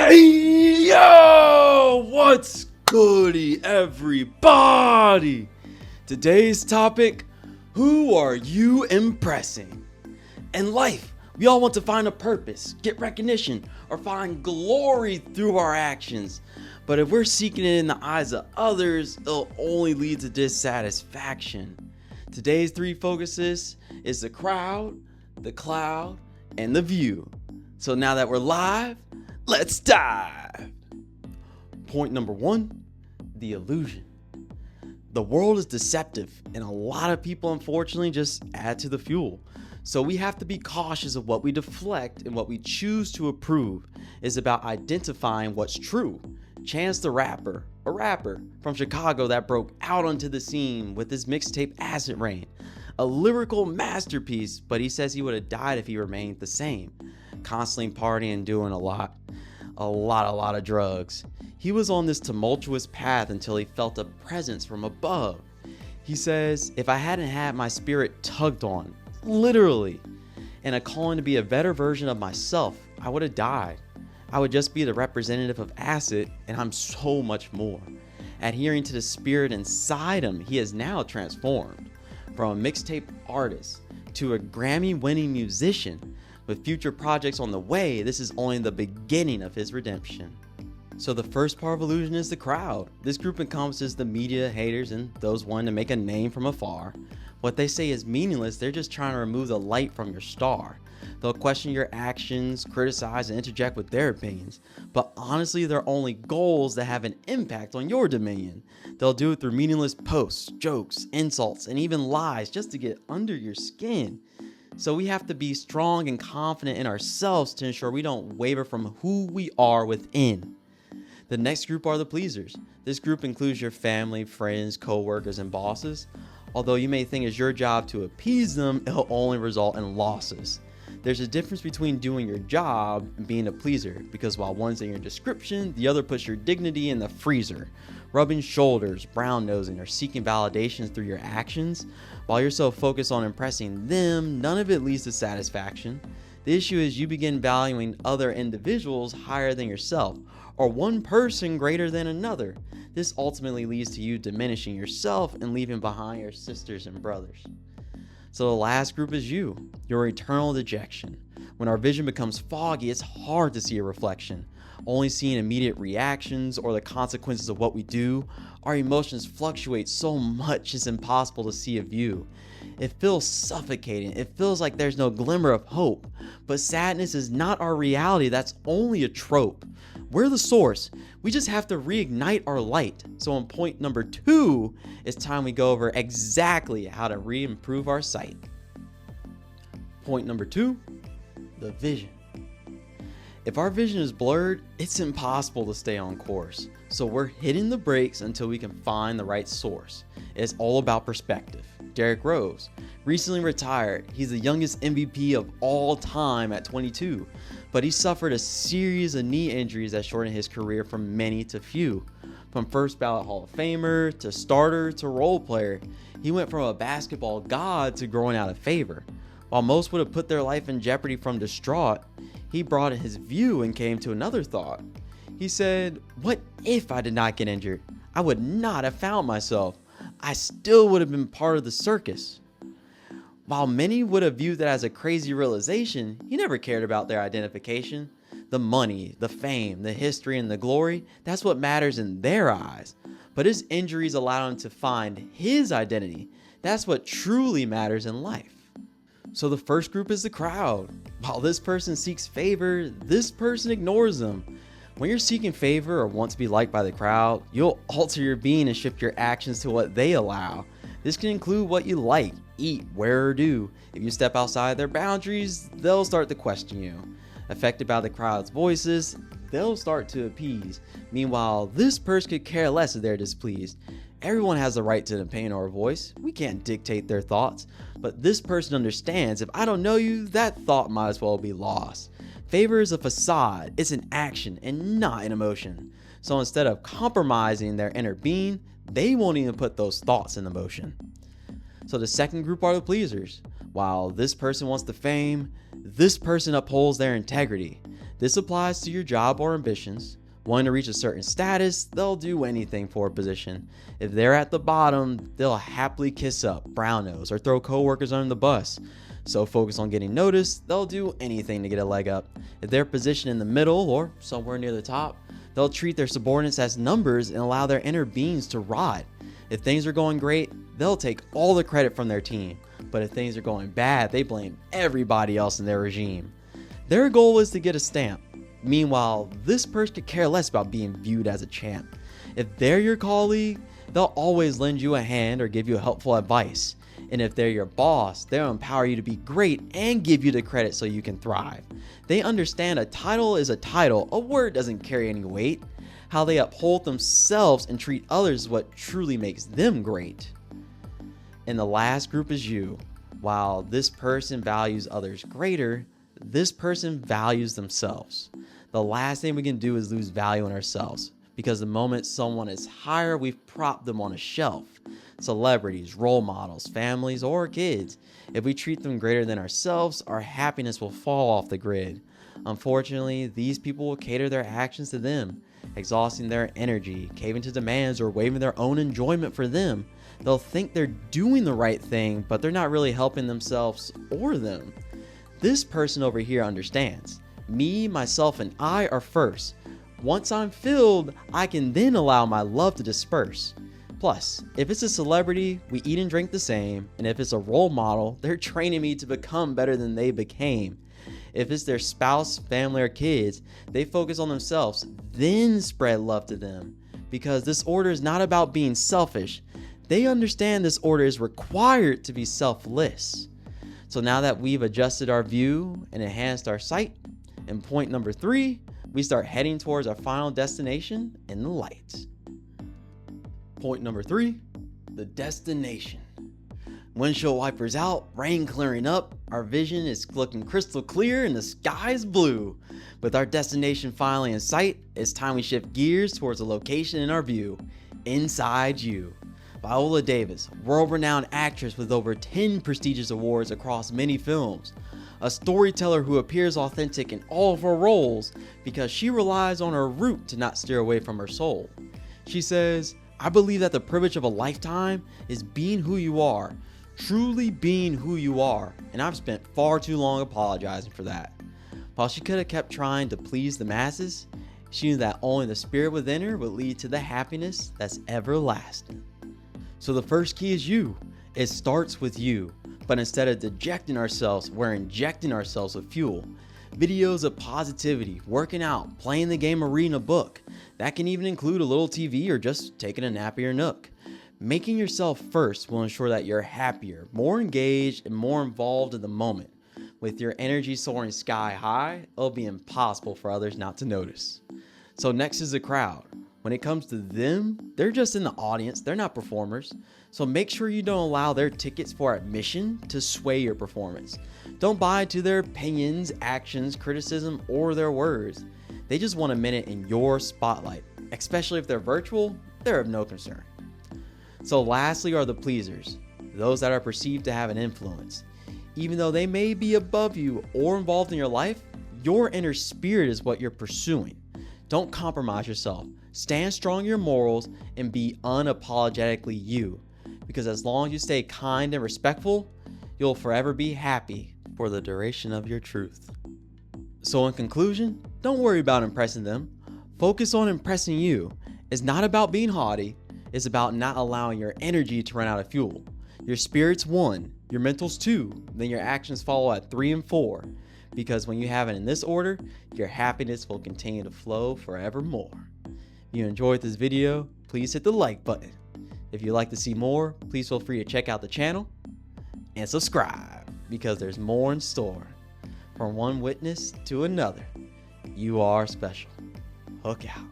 Hey yo, what's goody everybody? Today's topic, who are you impressing? In life, we all want to find a purpose, get recognition, or find glory through our actions. But if we're seeking it in the eyes of others, it'll only lead to dissatisfaction. Today's three focuses is the crowd, the cloud, and the view. So now that we're live, let's dive. Point number one, the illusion. The world is deceptive, and a lot of people unfortunately just add to the fuel. So we have to be cautious of what we deflect and what we choose to approve. It's about identifying what's true. Chance the Rapper, a rapper from Chicago that broke out onto the scene with his mixtape Acid Rain. A lyrical masterpiece, but he says he would have died if he remained the same. Constantly partying, doing a lot of drugs. He was on this tumultuous path until he felt a presence from above. He says, if I hadn't had my spirit tugged on, literally, and a calling to be a better version of myself, I would have died. I would just be the representative of acid, and I'm so much more. Adhering to the spirit inside him, he is now transformed from a mixtape artist to a Grammy-winning musician. With future projects on the way, this is only the beginning of his redemption. So the first part of illusion is the crowd. This group encompasses the media, haters, and those wanting to make a name from afar. What they say is meaningless, they're just trying to remove the light from your star. They'll question your actions, criticize, and interject with their opinions. But honestly, they're only goals that have an impact on your dominion. They'll do it through meaningless posts, jokes, insults, and even lies just to get under your skin. So we have to be strong and confident in ourselves to ensure we don't waver from who we are within. The next group are the pleasers. This group includes your family, friends, co-workers, and bosses. Although you may think it's your job to appease them, it'll only result in losses. There's a difference between doing your job and being a pleaser, because while one's in your description, the other puts your dignity in the freezer. Rubbing shoulders, brown nosing, or seeking validations through your actions. While you're so focused on impressing them, none of it leads to satisfaction. The issue is you begin valuing other individuals higher than yourself, or one person greater than another. This ultimately leads to you diminishing yourself and leaving behind your sisters and brothers. So the last group is you, your eternal dejection. When our vision becomes foggy, it's hard to see a reflection. Only seeing immediate reactions or the consequences of what we do, our emotions fluctuate so much it's impossible to see a view. It feels suffocating. It feels like there's no glimmer of hope. But sadness is not our reality. That's only a trope. We're the source. We just have to reignite our light. So on point number 2, it's time we go over exactly how to re-improve our sight. Point number 2, the vision. If our vision is blurred, it's impossible to stay on course. So we're hitting the brakes until we can find the right source. It's all about perspective. Derrick Rose, recently retired. He's the youngest MVP of all time at 22, but he suffered a series of knee injuries that shortened his career from many to few. From first ballot Hall of Famer to starter to role player, he went from a basketball god to growing out of favor. While most would have put their life in jeopardy from distraught, he brought in his view and came to another thought. He said, what if I did not get injured? I would not have found myself. I still would have been part of the circus. While many would have viewed that as a crazy realization, he never cared about their identification. The money, the fame, the history, and the glory, that's what matters in their eyes. But his injuries allowed him to find his identity. That's what truly matters in life. So the first group is the crowd. While this person seeks favor, this person ignores them. When you're seeking favor or want to be liked by the crowd, you'll alter your being and shift your actions to what they allow. This can include what you like, eat, wear, or do. If you step outside their boundaries, they'll start to question you. Affected by the crowd's voices, they'll start to appease. Meanwhile, this person could care less if they're displeased. Everyone has the right to an opinion or a voice. We can't dictate their thoughts. But this person understands, if I don't know you, that thought might as well be lost. Favor is a facade. It's an action and not an emotion. So instead of compromising their inner being, they won't even put those thoughts into motion. So the second group are the pleasers. While this person wants the fame, this person upholds their integrity. This applies to your job or ambitions. Wanting to reach a certain status, they'll do anything for a position. If they're at the bottom, they'll happily kiss up, brown nose, or throw coworkers under the bus. So focused on getting noticed, they'll do anything to get a leg up. If they're positioned in the middle or somewhere near the top, they'll treat their subordinates as numbers and allow their inner beings to rot. If things are going great, they'll take all the credit from their team. But if things are going bad, they blame everybody else in their regime. Their goal is to get a stamp. Meanwhile, this person could care less about being viewed as a champ. If they're your colleague, they'll always lend you a hand or give you helpful advice. And if they're your boss, they'll empower you to be great and give you the credit so you can thrive. They understand a title is a title, a word doesn't carry any weight. How they uphold themselves and treat others is what truly makes them great. And the last group is you. While this person values others greater, this person values themselves. The last thing we can do is lose value in ourselves, because the moment someone is higher, we've propped them on a shelf. Celebrities, role models, families, or kids. If we treat them greater than ourselves, our happiness will fall off the grid. Unfortunately, these people will cater their actions to them, exhausting their energy, caving to demands, or waiving their own enjoyment for them. They'll think they're doing the right thing, but they're not really helping themselves or them. This person over here understands. Me, myself, and I are first. Once I'm filled, I can then allow my love to disperse. Plus, if it's a celebrity, we eat and drink the same, and if it's a role model, they're training me to become better than they became. If it's their spouse, family, or kids, they focus on themselves, then spread love to them. Because this order is not about being selfish. They understand this order is required to be selfless. So now that we've adjusted our view and enhanced our sight, in point number 3, we start heading towards our final destination in the light. Point number 3, the destination. Windshield wipers out, rain clearing up, our vision is looking crystal clear and the sky is blue. With our destination finally in sight, it's time we shift gears towards a location in our view, inside you. Viola Davis, world-renowned actress with over 10 prestigious awards across many films. A storyteller who appears authentic in all of her roles because she relies on her root to not steer away from her soul. She says, "I believe that the privilege of a lifetime is being who you are, truly being who you are, and I've spent far too long apologizing for that." While she could have kept trying to please the masses, she knew that only the spirit within her would lead to the happiness that's everlasting. So the first key is you. It starts with you. But instead of dejecting ourselves, we're injecting ourselves with fuel. Videos of positivity, working out, playing the game, or reading a book. That can even include a little TV or just taking a nap at your nook. Making yourself first will ensure that you're happier, more engaged, and more involved in the moment. With your energy soaring sky high, it'll be impossible for others not to notice. So next is the crowd. When it comes to them, they're just in the audience, they're not performers. So make sure you don't allow their tickets for admission to sway your performance. Don't buy into their opinions, actions, criticism, or their words. They just want a minute in your spotlight. Especially if they're virtual, they're of no concern. So lastly are the pleasers, those that are perceived to have an influence. Even though they may be above you or involved in your life, your inner spirit is what you're pursuing. Don't compromise yourself. Stand strong in your morals and be unapologetically you. Because as long as you stay kind and respectful, you'll forever be happy for the duration of your truth. So in conclusion, don't worry about impressing them. Focus on impressing you. It's not about being haughty. It's about not allowing your energy to run out of fuel. Your spirit's 1, your mental's 2, then your actions follow at 3 and 4. Because when you have it in this order, your happiness will continue to flow forevermore. If you enjoyed this video, please hit the like button. If you'd like to see more, please feel free to check out the channel and subscribe because there's more in store. From one witness to another, you are special. Hook out.